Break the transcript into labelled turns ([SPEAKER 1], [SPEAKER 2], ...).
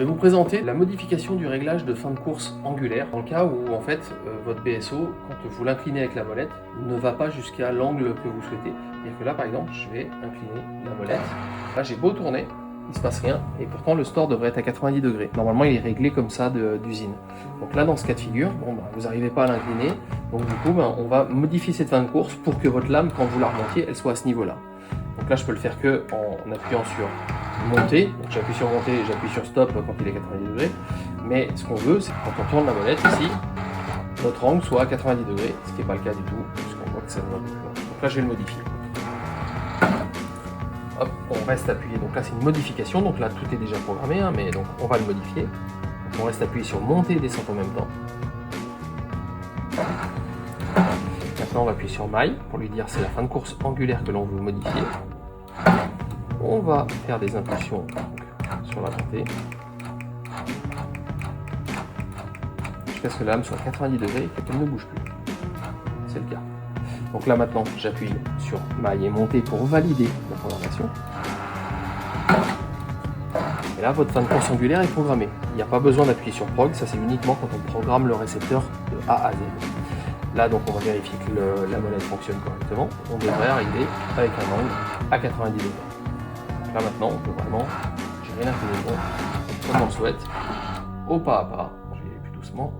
[SPEAKER 1] Je vais vous présenter la modification du réglage de fin de course angulaire, dans le cas où en fait votre BSO, quand vous l'inclinez avec la molette, ne va pas jusqu'à l'angle que vous souhaitez. C'est-à-dire que là par exemple, je vais incliner la molette. Là j'ai beau tourner, il ne se passe rien, et pourtant le store devrait être à 90 degrés. Normalement il est réglé comme ça d'usine. Donc là dans ce cas de figure, vous n'arrivez pas à l'incliner, donc du coup on va modifier cette fin de course pour que votre lame, quand vous la remontiez, elle soit à ce niveau-là. Donc là je peux le faire que en appuyant sur monter, donc j'appuie sur monter et j'appuie sur stop quand il est 90 degrés, mais ce qu'on veut c'est que quand on tourne la molette ici, notre angle soit à 90 degrés, ce qui n'est pas le cas du tout, puisqu'on voit que ça ne va plus. Donc là je vais le modifier. Hop, on reste appuyé, donc là c'est une modification, donc là tout est déjà programmé, mais donc on va le modifier. Donc on reste appuyé sur monter et descendre en même temps. Maintenant on va appuyer sur maille pour lui dire c'est la fin de course angulaire que l'on veut modifier. On va faire des impulsions sur la montée jusqu'à ce que la lame soit à 90 degrés et qu'elle ne bouge plus. C'est le cas. Donc là maintenant j'appuie sur maille et montée pour valider la programmation. Et là votre fin de course angulaire est programmée. Il n'y a pas besoin d'appuyer sur prog, ça c'est uniquement quand on programme le récepteur de A à Z. Là donc on va vérifier que la molette fonctionne correctement. On devrait arriver avec un angle à 90 degrés. Là maintenant, on peut vraiment gérer l'inclinaison comme on le souhaite, au pas à pas. Je vais y aller plus doucement.